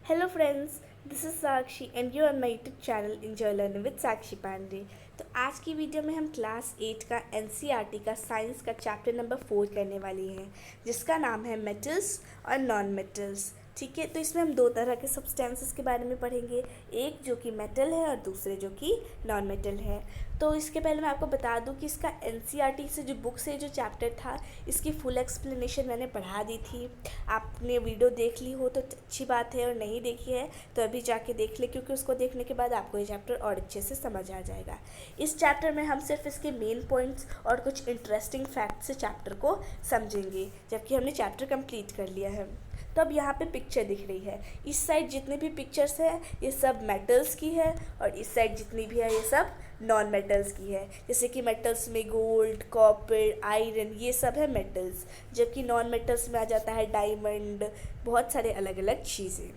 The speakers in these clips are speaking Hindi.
Hello friends, this is Sakshi and you on my YouTube channel enjoy learning with Sakshi Pandey. तो आज की वीडियो में हम क्लास 8 का एनसीईआरटी का साइंस का चैप्टर नंबर 4 करने वाली हैं, जिसका नाम है मेटल्स और नॉन मेटल्स। ठीक है, तो इसमें हम दो तरह के सब्सटेंसेस के बारे में पढ़ेंगे, एक जो कि मेटल है और दूसरे जो कि नॉन मेटल है। तो इसके पहले मैं आपको बता दूं कि इसका एनसीईआरटी से जो बुक से जो चैप्टर था, इसकी फुल एक्सप्लेनेशन मैंने पढ़ा दी थी। आपने वीडियो देख ली हो तो अच्छी बात है, और नहीं देखी है तो अभी जाके देख ले, क्योंकि उसको देखने के बाद आपको ये चैप्टर और अच्छे से समझ आ जाएगा। इस चैप्टर में हम सिर्फ इसके मेन पॉइंट्स और कुछ इंटरेस्टिंग फैक्ट से चैप्टर को समझेंगे, जबकि हमने चैप्टर कंप्लीट कर लिया है। तो अब यहाँ पे पिक्चर दिख रही है, इस साइड जितने भी पिक्चर्स है ये सब मेटल्स की है, और इस साइड जितनी भी है ये सब नॉन मेटल्स की है। जैसे कि मेटल्स में गोल्ड, कॉपर, आयरन, ये सब है मेटल्स, जबकि नॉन मेटल्स में आ जाता है डायमंड, बहुत सारे अलग अलग चीज़ें।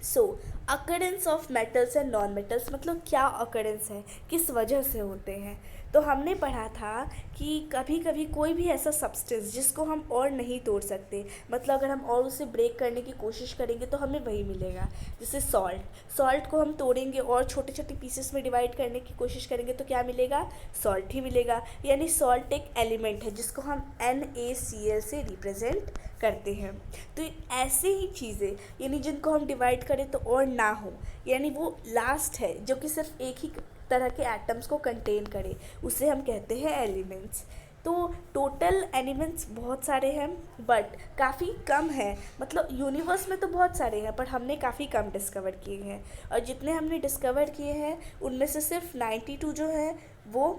So occurrence of metals and non metals मतलब क्या अकरेंस है, किस वजह से होते हैं। तो हमने पढ़ा था कि कभी कभी कोई भी ऐसा सब्सटेंस जिसको हम और नहीं तोड़ सकते, मतलब अगर हम और उसे ब्रेक करने की कोशिश करेंगे तो हमें वही मिलेगा। जैसे सॉल्ट को हम तोड़ेंगे और छोटे छोटे पीसेस में डिवाइड करने की कोशिश करेंगे तो क्या मिलेगा, सॉल्ट ही मिलेगा। यानी सॉल्ट एक एलिमेंट है जिसको हम NaCl से रिप्रेजेंट करते हैं। तो ऐसे ही चीज़ें यानी जिनको हम डिवाइड करें तो और ना हो, यानी वो लास्ट है जो कि सिर्फ एक ही तरह के एटम्स को कंटेन करे, उसे हम कहते हैं एलिमेंट्स। तो टोटल एलिमेंट्स बहुत सारे हैं, बट काफ़ी कम है, मतलब यूनिवर्स में तो बहुत सारे हैं पर हमने काफ़ी कम डिस्कवर किए हैं। और जितने हमने डिस्कवर किए हैं उनमें से सिर्फ 92 जो है वो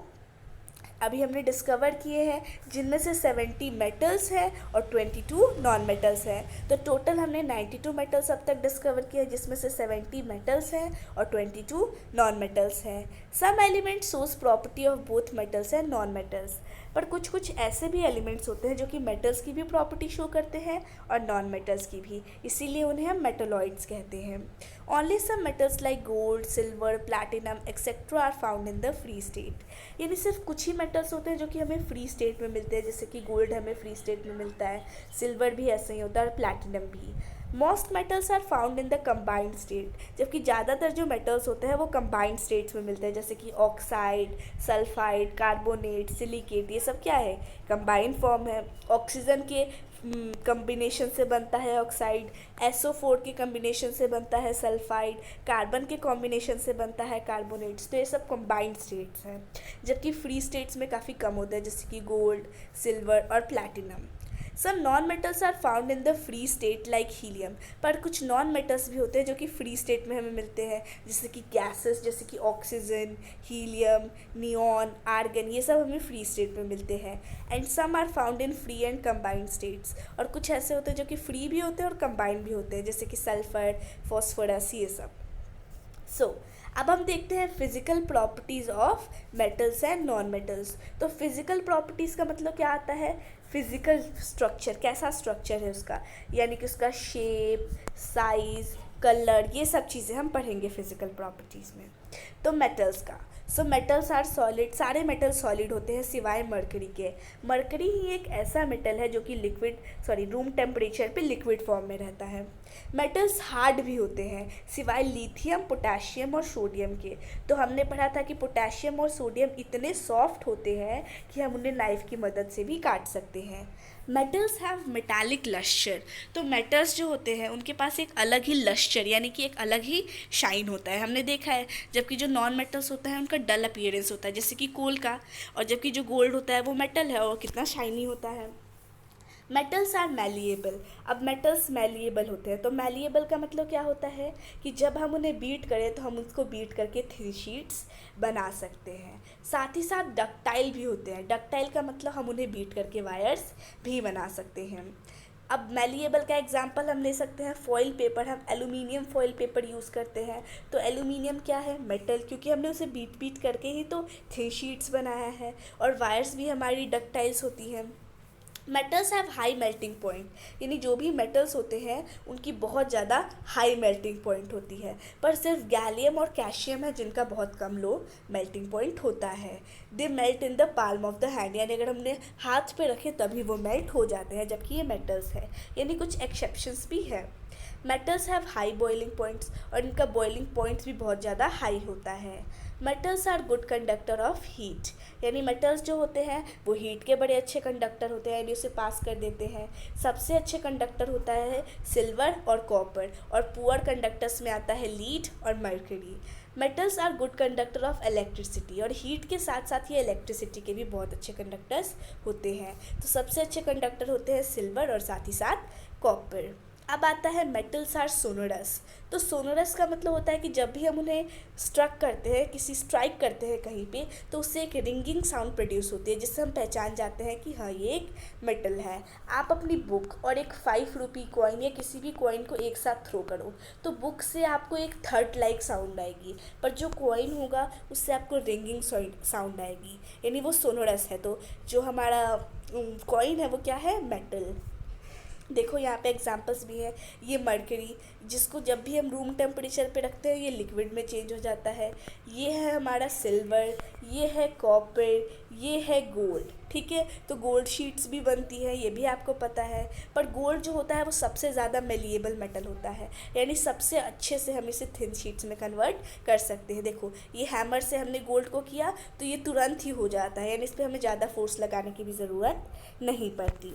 अभी हमने डिस्कवर किए हैं, जिनमें से 70 मेटल्स हैं और 22 नॉन मेटल्स हैं। तो टोटल हमने 92 मेटल्स अब तक डिस्कवर किए हैं, जिसमें से 70 मेटल्स हैं और 22 नॉन मेटल्स हैं। Some element shows property of both metals and non metals, पर कुछ कुछ ऐसे भी एलिमेंट्स होते हैं जो कि मेटल्स की भी प्रॉपर्टी शो करते हैं और नॉन मेटल्स की भी, इसीलिए उन्हें हम मेटलॉइड्स कहते हैं। Only some metals like gold, silver, platinum etcetera are found in the free state, यानी सिर्फ कुछ ही मेटल्स होते हैं जो कि हमें फ्री स्टेट में मिलते हैं। जैसे कि गोल्ड हमें फ्री स्टेट में मिलता है, सिल्वर भी ऐसे ही होता है और प्लैटिनम भी। Most metals are found in the combined state, जबकि ज़्यादातर जो मेटल्स होते हैं वो कंबाइंड स्टेट्स में मिलते हैं। जैसे कि ऑक्साइड, सल्फाइड, कार्बोनेट, सिलिकेट, ये सब क्या है, कंबाइंड फॉर्म है। ऑक्सीजन के कम्बिनेशन से बनता है ऑक्साइड, SO4 के कम्बिनेशन से बनता है सल्फाइड, कार्बन के कॉम्बिनेशन से बनता है कार्बोनेट्स। तो ये सब कंबाइंड स्टेट्स हैं, जबकि फ्री स्टेट्स में काफ़ी कम होता है, जैसे कि गोल्ड, सिल्वर और platinum. Some non metals are found in the free state like helium, पर कुछ नॉन मेटल्स भी होते हैं जो कि फ्री स्टेट में हमें मिलते हैं, जैसे कि गैसेस, जैसे कि ऑक्सीजन, हीलियम, नियॉन, आर्गन, ये सब हमें फ्री स्टेट में मिलते हैं। And some are found in free and combined states, और कुछ ऐसे होते हैं जो कि फ्री भी होते हैं और कंबाइंड भी होते हैं, जैसे कि सल्फर, फॉस्फोरस, ये सब। अब हम देखते हैं physical properties of metals and non metals. तो फिजिकल प्रॉपर्टीज़ का मतलब क्या आता है, फिजिकल स्ट्रक्चर, कैसा स्ट्रक्चर है उसका, यानी कि उसका शेप, साइज़, कलर, ये सब चीज़ें हम पढ़ेंगे फिजिकल प्रॉपर्टीज़ में। तो मेटल्स का, सो मेटल्स आर सॉलिड, सारे मेटल सॉलिड होते हैं सिवाय मरकरी के। मरकरी ही एक ऐसा मेटल है जो कि रूम टेम्परेचर पे लिक्विड फॉर्म में रहता है। मेटल्स हार्ड भी होते हैं सिवाय लिथियम, पोटेशियम और सोडियम के। तो हमने पढ़ा था कि पोटेशियम और सोडियम इतने सॉफ्ट होते हैं कि हम उन्हें नाइफ की मदद से भी काट सकते हैं। मेटल्स हैव मेटालिक लस्टर, तो मेटल्स जो होते हैं उनके पास एक अलग ही लस्टर यानी कि एक अलग ही शाइन होता है, हमने देखा है। जबकि जो नॉन मेटल्स होता है उनका डल अपीयरेंस होता है, जैसे कि कोल का, और जबकि जो गोल्ड होता है वो मेटल है और कितना शाइनी होता है। मेटल्स आर मैलिएबल, अब मेटल्स मैलिएबल होते हैं। तो मैलिएबल का मतलब क्या होता है कि जब हम उन्हें बीट करें तो हम उसको बीट करके थ्री शीट्स बना सकते हैं। साथ ही साथ डक्टाइल भी होते हैं, डक्टाइल का मतलब हम उन्हें बीट करके वायर्स भी बना सकते हैं। अब मैलिएबल का एग्जांपल हम ले सकते हैं फॉइल पेपर, हम एल्यूमिनियम फॉइल पेपर यूज़ करते हैं। तो एल्यूमिनियम क्या है, मेटल, क्योंकि हमने उसे बीट करके ही तो थ्री शीट्स बनाया है। और वायर्स भी हमारी डक्टाइल्स होती हैं। Metals have high melting point, यानी जो भी मेटल्स होते हैं उनकी बहुत ज़्यादा हाई मेल्टिंग पॉइंट होती है, पर सिर्फ गैलियम और कैल्शियम है जिनका बहुत कम लो मेल्टिंग पॉइंट होता है। They melt in the palm of the hand, यानी अगर हमने हाथ पे रखे तभी वो मेल्ट हो जाते हैं, जबकि ये मेटल्स है, यानी कुछ एक्सेप्शंस भी है। Metals have high boiling points, और इनका बॉइलिंग पॉइंट्स भी बहुत ज़्यादा हाई होता है। Metals are good conductor of heat, यानी मेटल्स जो होते हैं वो हीट के बड़े अच्छे कंडक्टर होते हैं, यानी उसे पास कर देते हैं। सबसे अच्छे कंडक्टर होता है सिल्वर और कॉपर, और पुअर कंडक्टर्स में आता है लीड और mercury. Metals are good conductor of electricity, और हीट के साथ साथ ये इलेक्ट्रिसिटी के भी बहुत अच्छे कंडक्टर्स होते हैं। तो सबसे अच्छे कंडक्टर होते हैं सिल्वर और साथ ही साथ कॉपर। अब आता है मेटल्स आर सोनोरस। तो सोनोरस का मतलब होता है कि जब भी हम उन्हें स्ट्राइक करते हैं कहीं पे, तो उससे एक रिंगिंग साउंड प्रोड्यूस होती है, जिससे हम पहचान जाते हैं कि हाँ ये एक मेटल है। आप अपनी बुक और एक 5 रुपी कॉइन या किसी भी कॉइन को एक साथ थ्रो करो, तो बुक से आपको एक थर्ड लाइक साउंड आएगी, पर जो कॉइन होगा उससे आपको रिंगिंग साउंड आएगी, यानी वो सोनोरस है। तो जो हमारा कॉइन है वो क्या है, मेटल। देखो यहाँ पे एग्जांपल्स भी हैं। ये मर्करी, जिसको जब भी हम रूम टेम्परेचर पे रखते हैं ये लिक्विड में चेंज हो जाता है। ये है हमारा सिल्वर, ये है कॉपर, ये है गोल्ड। ठीक है, तो गोल्ड शीट्स भी बनती है, ये भी आपको पता है। पर गोल्ड जो होता है वो सबसे ज़्यादा मेलिएबल मेटल होता है, यानी सबसे अच्छे से हम इसे थिन शीट्स में कन्वर्ट कर सकते हैं। देखो ये हैमर से हमने गोल्ड को किया तो ये तुरंत ही हो जाता है, यानी इस पर हमें ज़्यादा फोर्स लगाने की भी ज़रूरत नहीं पड़ती।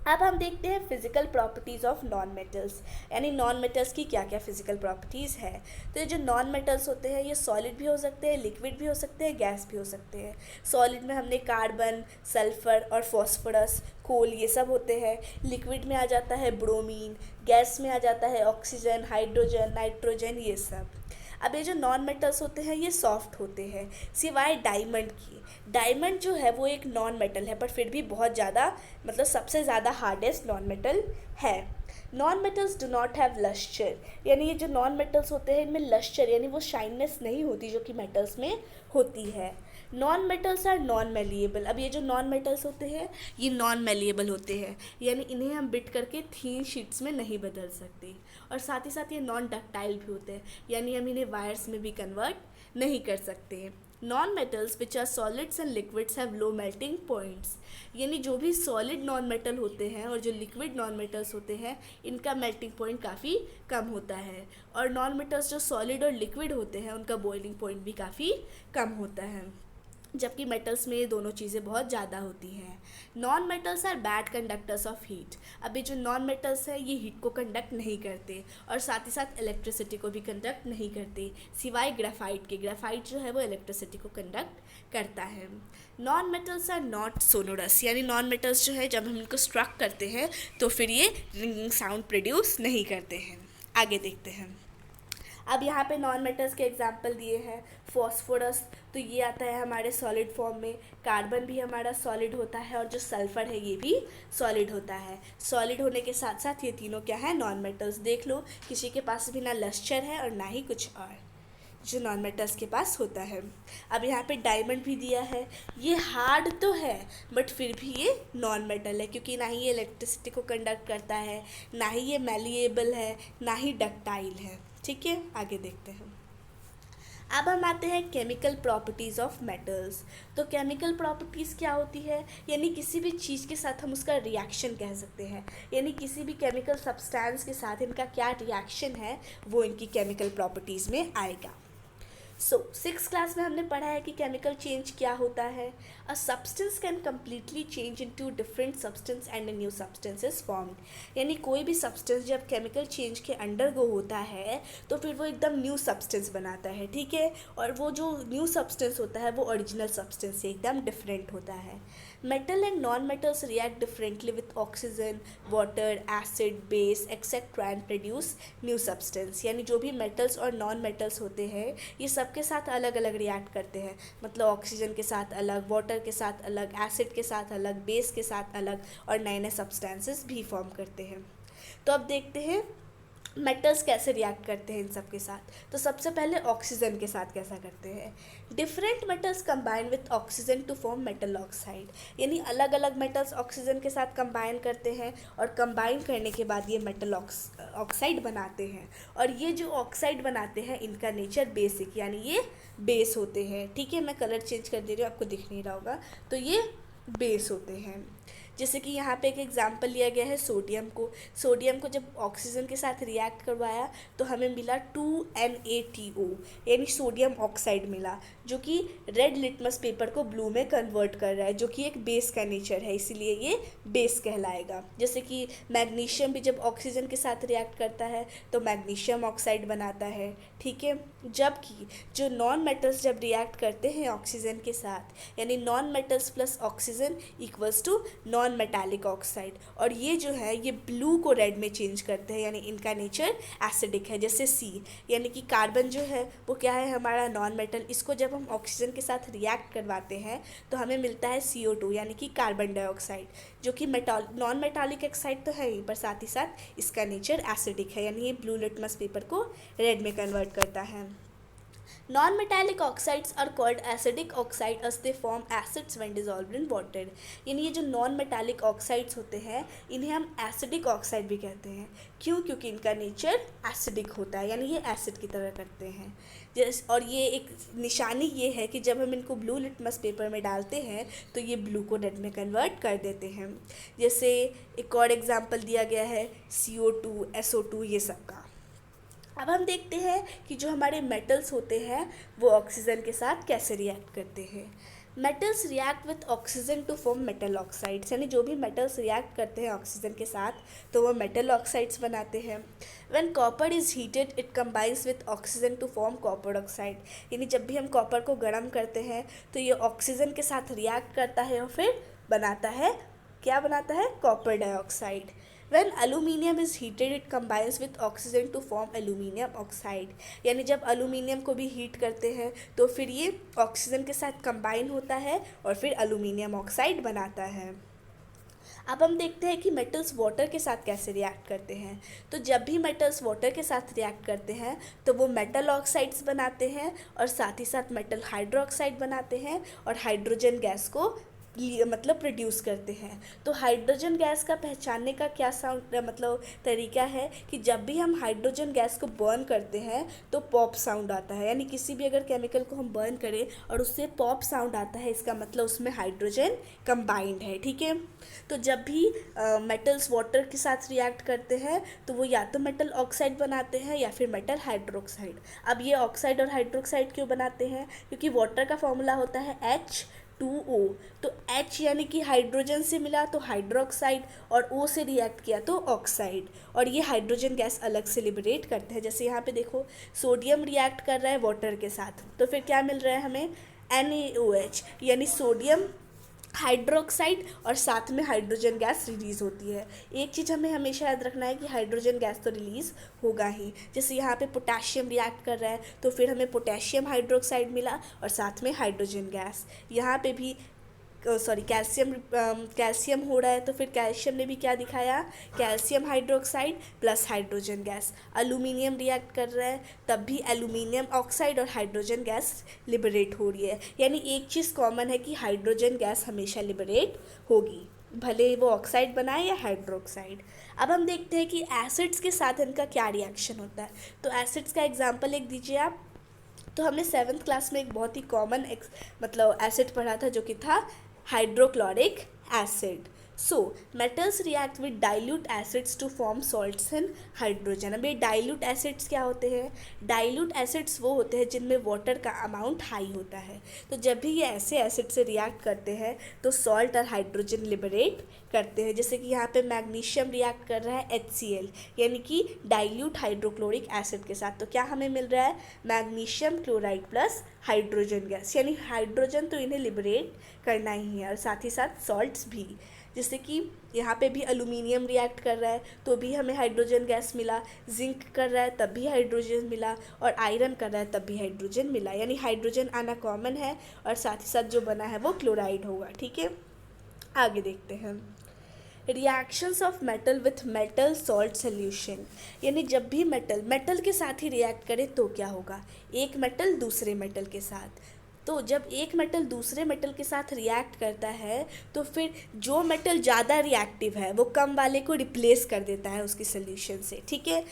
अब हम देखते हैं physical properties of non metals, यानी नॉन मेटल्स की क्या क्या फिजिकल प्रॉपर्टीज़ है। तो ये जो नॉन मेटल्स होते हैं ये सॉलिड भी हो सकते हैं, लिक्विड भी हो सकते हैं, गैस भी हो सकते हैं। सॉलिड में हमने कार्बन, सल्फर और फॉस्फोरस, कोल, ये सब होते हैं। लिक्विड में आ जाता है ब्रोमीन, गैस में आ जाता है ऑक्सीजन, हाइड्रोजन, नाइट्रोजन, ये सब। अब ये जो नॉन मेटल्स होते हैं ये सॉफ्ट होते हैं, सिवाय डायमंड की। डायमंड जो है वो एक नॉन मेटल है, पर फिर भी बहुत ज़्यादा, मतलब सबसे ज़्यादा हार्डेस्ट नॉन मेटल है। Non metals do not have lustre, यानी ये जो नॉन मेटल्स होते हैं इनमें लस्टर यानी वो शाइननेस नहीं होती जो कि मेटल्स में होती है। Non metals are non malleable. अब ये जो नॉन मेटल्स होते हैं ये नॉन मेलिएबल होते हैं, यानी इन्हें हम बिट करके थीन शीट्स में नहीं बदल सकते। और साथ ही साथ ये नॉन डक्टाइल भी होते हैं, यानी हम इन्हें वायर्स में भी कन्वर्ट नहीं कर सकते। Non metals which are solids and liquids have low melting points, यानी जो भी सॉलिड नॉन मेटल होते हैं और जो लिक्विड नॉन मेटल्स होते हैं इनका मेल्टिंग पॉइंट काफ़ी कम होता है। और नॉन मेटल्स जो सॉलिड और लिक्विड होते हैं उनका बॉइलिंग पॉइंट भी काफ़ी कम होता है, जबकि मेटल्स में ये दोनों चीज़ें बहुत ज़्यादा होती हैं। Non metals are bad conductors of heat. अभी जो नॉन मेटल्स है ये हीट को कंडक्ट नहीं करते और साथ ही साथ इलेक्ट्रिसिटी को भी कंडक्ट नहीं करते, सिवाय ग्रेफाइट के। ग्रेफाइट जो है वो इलेक्ट्रिसिटी को कंडक्ट करता है। Non metals are not sonorous, यानी नॉन मेटल्स जो है जब हम इनको स्ट्रक करते हैं तो फिर ये रिंगिंग साउंड प्रोड्यूस नहीं करते हैं। आगे देखते हैं। अब यहाँ पे नॉन मेटल्स के एग्जांपल दिए हैं। फॉस्फोरस, तो ये आता है हमारे सॉलिड फॉर्म में। कार्बन भी हमारा सॉलिड होता है, और जो सल्फर है ये भी सॉलिड होता है। सॉलिड होने के साथ साथ ये तीनों क्या है, नॉन मेटल्स। देख लो किसी के पास भी ना लस्टर है और ना ही कुछ और जो नॉन मेटल्स के पास होता है। अब यहाँ पे डायमंड भी दिया है। ये हार्ड तो है बट फिर भी ये नॉन मेटल है, क्योंकि ना ही ये इलेक्ट्रिसिटी को कंडक्ट करता है, ना ही ये मैलिएबल है, ना ही डक्टाइल है। ठीक है, आगे देखते हैं। अब हम आते हैं केमिकल प्रॉपर्टीज़ ऑफ मेटल्स। तो केमिकल प्रॉपर्टीज़ क्या होती है, यानी किसी भी चीज़ के साथ हम उसका रिएक्शन कह सकते हैं, यानी किसी भी केमिकल सब्सटेंस के साथ इनका क्या रिएक्शन है वो इनकी केमिकल प्रॉपर्टीज़ में आएगा। सो 6th क्लास में हमने पढ़ा है कि केमिकल चेंज क्या होता है। A substance can completely change into different substance and a new substance is formed, यानी कोई भी सब्सटेंस जब केमिकल चेंज के अंडरगो होता है तो फिर वो एकदम न्यू सब्सटेंस बनाता है। ठीक है, और वो जो न्यू सब्सटेंस होता है वो ओरिजिनल सब्सटेंस से एकदम डिफरेंट होता है। Metal and non metals react differently with oxygen, water, acid, base etcetera and produce new substance, यानी जो भी मेटल्स और नॉन मेटल्स होते हैं ये सबके साथ अलग अलग रिएक्ट करते हैं। मतलब ऑक्सीजन के साथ अलग, वाटर के साथ अलग, एसिड के साथ अलग, बेस के साथ अलग, और नए नए सब्सटेंसेस भी फॉर्म करते हैं। तो अब देखते हैं मेटल्स कैसे रिएक्ट करते हैं इन सब के साथ। तो सबसे पहले ऑक्सीजन के साथ कैसा करते हैं। Different metals combine with oxygen to form metal oxide, यानी अलग अलग मेटल्स ऑक्सीजन के साथ कंबाइन करते हैं और कंबाइन करने के बाद ये मेटल ऑक्साइड बनाते हैं। और ये जो ऑक्साइड बनाते हैं इनका नेचर बेसिक, यानी ये बेस होते हैं। ठीक है, मैं कलर चेंज कर दे रही हूँ, आपको दिख नहीं रहा होगा, तो ये बेस होते हैं। जैसे कि यहाँ पे एक एग्जांपल लिया गया है सोडियम को जब ऑक्सीजन के साथ रिएक्ट करवाया तो हमें मिला 2Na2O यानी सोडियम ऑक्साइड मिला, जो कि रेड लिटमस पेपर को ब्लू में कन्वर्ट कर रहा है, जो कि एक बेस का नेचर है, इसीलिए ये बेस कहलाएगा। जैसे कि मैग्नीशियम भी जब ऑक्सीजन के साथ रिएक्ट करता है तो मैग्नीशियम ऑक्साइड बनाता है, ठीक है। जबकि जो नॉन मेटल्स जब रिएक्ट करते हैं ऑक्सीजन के साथ, यानी non metals plus oxygen equals to non metallic oxide, और ये जो है ये ब्लू को रेड में चेंज करते हैं, यानी इनका नेचर एसिडिक है। जैसे सी, यानी कि कार्बन जो है वो क्या है, हमारा नॉन मेटल, इसको जब हम ऑक्सीजन के साथ रिएक्ट करवाते हैं तो हमें मिलता है CO2 यानी कि कार्बन डाइऑक्साइड, जो कि नॉन मेटालिक ऑक्साइड तो है ही, पर साथ ही साथ इसका नेचर एसिडिक है, यानी ये ब्लू लिटमस पेपर को रेड में कन्वर्ट करता है। Non-metallic oxides are called acidic oxide as they form acids when dissolved in water। यानी ये जो नॉन मेटालिक ऑक्साइड्स होते हैं इन्हें हम एसिडिक ऑक्साइड भी कहते हैं। क्यों? क्योंकि इनका नेचर एसिडिक होता है, यानी ये एसिड की तरह करते हैं। और ये एक निशानी ये है कि जब हम इनको ब्लू लिटमस पेपर में डालते हैं तो ये ब्लू को रेड में कन्वर्ट कर देते हैं। जैसे एक और एग्जाम्पल दिया गया है CO2, SO2 ये सब का। अब हम देखते हैं कि जो हमारे मेटल्स होते हैं वो ऑक्सीजन के साथ कैसे रिएक्ट करते हैं। Metals react with oxygen to form metal oxides, यानी जो भी मेटल्स रिएक्ट करते हैं ऑक्सीजन के साथ तो वो मेटल ऑक्साइड्स बनाते हैं। When copper is heated it combines with oxygen to form copper oxide, यानी जब भी हम कॉपर को गर्म करते हैं तो ये ऑक्सीजन के साथ रिएक्ट करता है और फिर बनाता है, क्या बनाता है, copper dioxide. When aluminium is heated it combines with oxygen to form aluminium oxide, यानी जब अलूमिनियम को भी हीट करते हैं तो फिर ये ऑक्सीजन के साथ कंबाइन होता है और फिर अलूमिनियम ऑक्साइड बनाता है। अब हम देखते हैं कि मेटल्स वाटर के साथ कैसे रिएक्ट करते हैं। तो जब भी मेटल्स वाटर के साथ रिएक्ट करते हैं तो वो मेटल ऑक्साइड्स बनाते हैं और साथ ही साथ मेटल हाइड्रोक्साइड बनाते हैं और हाइड्रोजन गैस को मतलब प्रोड्यूस करते हैं। तो हाइड्रोजन गैस का पहचानने का क्या मतलब तरीका है कि जब भी हम हाइड्रोजन गैस को बर्न करते हैं तो पॉप साउंड आता है, यानी किसी भी अगर केमिकल को हम बर्न करें और उससे पॉप साउंड आता है इसका मतलब उसमें हाइड्रोजन कंबाइंड है, ठीक है। तो जब भी मेटल्स वाटर के साथ रिएक्ट करते हैं तो वो या तो मेटल ऑक्साइड बनाते हैं या फिर मेटल हाइड्रोक्साइड। अब ये ऑक्साइड और हाइड्रोक्साइड क्यों बनाते हैं? क्योंकि वाटर का फॉर्मूला होता है H2O, तो H यानी कि हाइड्रोजन से मिला तो हाइड्रोक्साइड और O से रिएक्ट किया तो ऑक्साइड, और ये हाइड्रोजन गैस अलग से लिबरेट करते हैं। जैसे यहाँ पे देखो सोडियम रिएक्ट कर रहा है वाटर के साथ तो फिर क्या मिल रहा है हमें, NaOH, यानी सोडियम हाइड्रोक्साइड और साथ में हाइड्रोजन गैस रिलीज़ होती है। एक चीज़ हमें हमेशा याद रखना है कि हाइड्रोजन गैस तो रिलीज़ होगा ही। जैसे यहाँ पे पोटेशियम रिएक्ट कर रहा है तो फिर हमें पोटेशियम हाइड्रोक्साइड मिला और साथ में हाइड्रोजन गैस। यहाँ पे भी कैल्शियम हो रहा है तो फिर कैल्शियम ने भी क्या दिखाया, calcium hydroxide plus hydrogen gas. Aluminium react कर रहा है तब भी एल्यूमिनियम ऑक्साइड और हाइड्रोजन गैस लिबरेट हो रही है, यानी एक चीज़ कॉमन है कि हाइड्रोजन गैस हमेशा लिबरेट होगी, भले वो ऑक्साइड बनाए या हाइड्रोक्साइड। अब हम देखते हैं कि एसिड्स के साथ इनका क्या रिएक्शन होता है। तो एसिड्स का एग्जाम्पल एक दीजिए आप। तो हमने 7th क्लास में एक बहुत ही कॉमन मतलब एसिड पढ़ा था जो कि था hydrochloric acid. So metals react with dilute acids to form salts and hydrogen. अब ये डाइल्यूट एसिड्स क्या होते हैं? डाइल्यूट एसिड्स वो होते हैं जिनमें वाटर का अमाउंट हाई होता है। तो जब भी ये ऐसे एसिड से रिएक्ट करते हैं तो सॉल्ट और हाइड्रोजन लिबरेट करते हैं। जैसे कि यहाँ पे मैग्नीशियम रिएक्ट कर रहा है HCl यानी कि डाइल्यूट हाइड्रोक्लोरिक एसिड के साथ, तो क्या हमें मिल रहा है, magnesium chloride plus hydrogen gas, यानी हाइड्रोजन तो इन्हें लिबरेट करना ही है और साथ ही साथ सॉल्ट्स भी। जैसे कि यहाँ पे भी एल्यूमिनियम रिएक्ट कर रहा है तो भी हमें हाइड्रोजन गैस मिला, जिंक कर रहा है तब भी हाइड्रोजन मिला और आयरन कर रहा है तब भी हाइड्रोजन मिला, यानी हाइड्रोजन आना कॉमन है और साथ ही साथ जो बना है वो क्लोराइड होगा, ठीक है। आगे देखते हैं reactions of metal with metal salt solution, यानी जब भी मेटल के साथ ही रिएक्ट करे तो क्या होगा, एक मेटल दूसरे मेटल के साथ। तो जब एक मेटल दूसरे मेटल के साथ रिएक्ट करता है तो फिर जो मेटल ज़्यादा रिएक्टिव है वो कम वाले को रिप्लेस कर देता है उसकी सोल्यूशन से, ठीक है।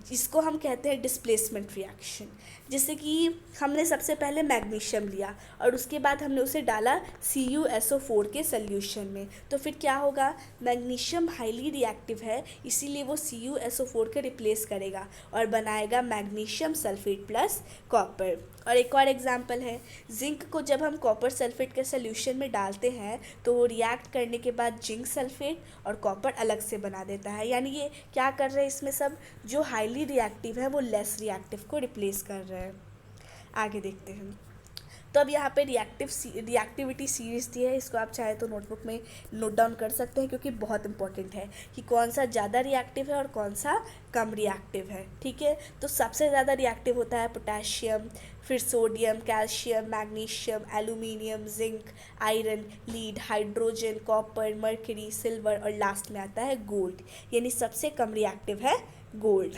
जिसको हम कहते हैं डिस्प्लेसमेंट रिएक्शन। जैसे कि हमने सबसे पहले मैग्नीशियम लिया और उसके बाद हमने उसे डाला CuSO4 के सल्यूशन में, तो फिर क्या होगा, मैग्नीशियम हाईली रिएक्टिव है, इसीलिए वो CuSO4 के रिप्लेस करेगा और बनाएगा मैग्नीशियम सल्फेट प्लस कॉपर। और एक और एग्जांपल है, जिंक को जब हम कॉपर सल्फेट के सल्यूशन में डालते हैं तो वो रिएक्ट करने के बाद जिंक सल्फेट और कॉपर अलग से बना देता है। यानी ये क्या कर रहे हैं, इसमें सब जो हाईली रिएक्टिव है वो लेस रिएक्टिव को रिप्लेस कर रहे हैं। आगे देखते हैं। तो अब यहाँ पे रिएक्टिविटी सीरीज दी है, इसको आप चाहे तो नोटबुक में नोट डाउन कर सकते हैं क्योंकि बहुत इंपॉर्टेंट है कि कौन सा ज़्यादा रिएक्टिव है और कौन सा कम रिएक्टिव है। ठीक है, तो सबसे ज़्यादा रिएक्टिव होता है पोटेशियम, फिर sodium, calcium, magnesium, aluminium, zinc, iron, lead, hydrogen, copper, mercury, silver और लास्ट में आता है गोल्ड, यानी सबसे कम रिएक्टिव है गोल्ड।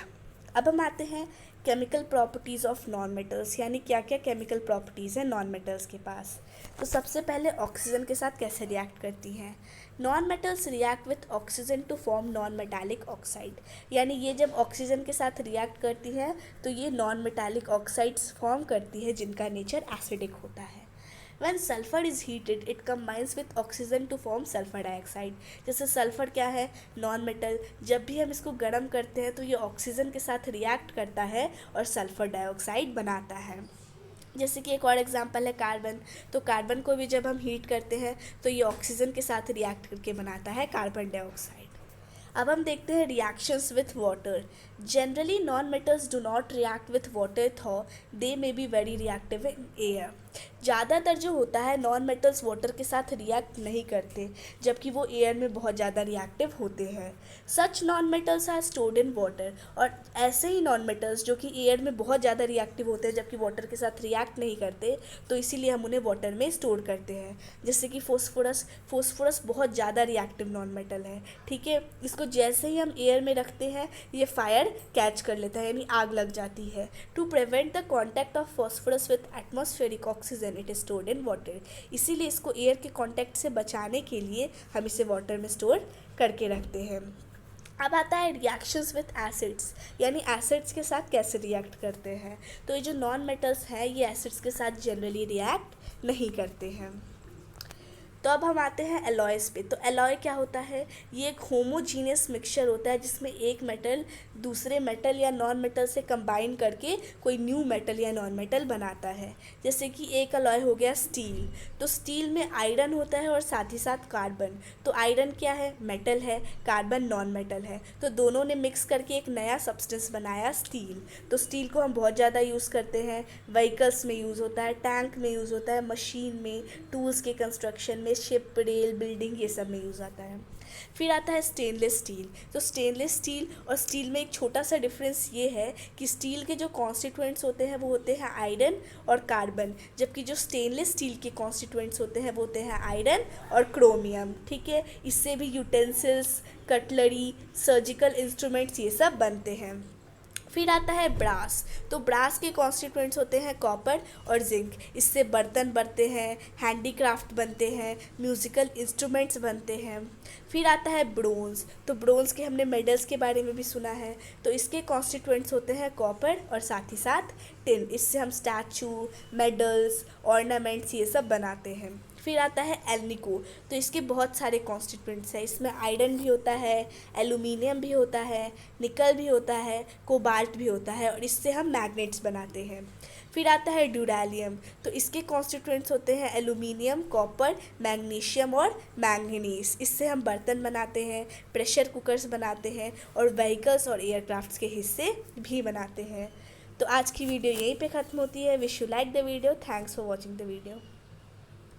अब हम आते हैं chemical properties of non metals, यानी क्या क्या केमिकल प्रॉपर्टीज़ हैं नॉन मेटल्स के पास। तो सबसे पहले ऑक्सीजन के साथ कैसे रिएक्ट करती हैं। Non metals react with oxygen to form non metallic oxide, यानी ये जब ऑक्सीजन के साथ रिएक्ट करती हैं तो ये नॉन मेटालिक ऑक्साइड्स फॉर्म करती है जिनका नेचर एसिडिक होता है। When sulfur is heated, it combines with oxygen to form sulfur dioxide। जैसे सल्फर क्या है, नॉन मेटल, जब भी हम इसको गर्म करते हैं तो ये ऑक्सीजन के साथ रिएक्ट करता है और सल्फर डाइऑक्साइड बनाता है। जैसे कि एक और एग्जांपल है कार्बन, तो कार्बन को भी जब हम हीट करते हैं तो ये ऑक्सीजन के साथ रिएक्ट करके बनाता है कार्बन डाइऑक्साइड। अब हम देखते हैं reactions with water. Generally non metals do not react with water thaw they may be very reactive in air. ज़्यादातर जो होता है नॉन मेटल्स वाटर के साथ रिएक्ट नहीं करते, जबकि वो एयर में बहुत ज़्यादा रिएक्टिव होते हैं। Such non metals are stored in water, और ऐसे ही नॉन मेटल्स जो कि एयर में बहुत ज़्यादा रिएक्टिव होते हैं जबकि वाटर के साथ रिएक्ट नहीं करते, तो इसीलिए हम उन्हें वाटर में स्टोर करते हैं। जैसे कि फोस्फोरस बहुत ज़्यादा रिएक्टिव नॉन मेटल है। ठीक है, इसको जैसे ही हम एयर में रखते हैं ये फायर कैच कर लेता है, यानी आग लग जाती है। To prevent the contact of phosphorus with atmospheric oxygen it is stored in water, इसीलिए इसको एयर के कांटेक्ट से बचाने के लिए हम इसे वाटर में स्टोर करके रखते हैं। अब आता है रिएक्शंस विथ एसिड्स, यानी एसिड्स के साथ कैसे रिएक्ट करते हैं। तो ये जो नॉन मेटल्स हैं ये एसिड्स के साथ जनरली रिएक्ट नहीं करते हैं। तो अब हम आते हैं एलॉयज़ पे। तो एलॉय क्या होता है, ये एक होमोजीनियस मिक्सचर होता है जिसमें एक मेटल दूसरे मेटल या नॉन मेटल से कंबाइन करके कोई न्यू मेटल या नॉन मेटल बनाता है। जैसे कि एक एलॉय हो गया स्टील, तो स्टील में आयरन होता है और साथ ही साथ कार्बन। तो आयरन क्या है, मेटल है, कार्बन नॉन मेटल है, तो दोनों ने मिक्स करके एक नया सब्सटेंस बनाया स्टील। तो स्टील को हम बहुत ज़्यादा यूज़ करते हैं, व्हीकल्स में यूज़ होता है, टैंक में यूज़ होता है, मशीन में, टूल्स के कंस्ट्रक्शन में, शिप, रेल, बिल्डिंग, ये सब में यूज़ आता है। फिर आता है स्टेनलेस स्टील। तो स्टेनलेस स्टील और स्टील में एक छोटा सा डिफरेंस ये है कि स्टील के जो कॉन्स्टिट्यूएंट्स होते हैं वो होते हैं आयरन और कार्बन, जबकि जो स्टेनलेस स्टील के कॉन्स्टिट्यूएंट्स होते हैं वो होते हैं आयरन और क्रोमियम। ठीक है, इससे भी यूटेंसिल्स, कटलरी, सर्जिकल इंस्ट्रूमेंट्स ये सब बनते हैं। फिर आता है ब्रास। तो ब्रास के कॉन्स्टिट्यूएंट्स होते हैं कॉपर और जिंक, इससे बर्तन बनते हैं, हैंडीक्राफ्ट बनते हैं, म्यूज़िकल इंस्ट्रूमेंट्स बनते हैं। फिर आता है ब्रोंज़। तो ब्रोंज़ के हमने मेडल्स के बारे में भी सुना है, तो इसके कॉन्स्टिट्यूएंट्स होते हैं कॉपर और साथ ही साथ टिन, इससे हम स्टैचू, मेडल्स, ऑर्नामेंट्स ये सब बनाते हैं। फिर आता है एल्निको। तो इसके बहुत सारे कॉन्स्टिट्यूएंट्स हैं, इसमें आयरन भी होता है, एल्यूमिनियम भी होता है, निकल भी होता है, कोबाल्ट भी होता है, और इससे हम मैग्नेट्स बनाते हैं। फिर आता है ड्यूरेलियम। तो इसके कॉन्स्टिट्यूएंट्स होते हैं एल्यूमिनियम, कॉपर, मैग्नीशियम और मैंगनीज, इससे हम बर्तन बनाते हैं, प्रेशर कुकर्स बनाते हैं और व्हीकल्स और एयरक्राफ्ट्स के हिस्से भी बनाते हैं। तो आज की वीडियो यहीं पे ख़त्म होती है। Wish you like the video, thanks for watching the video.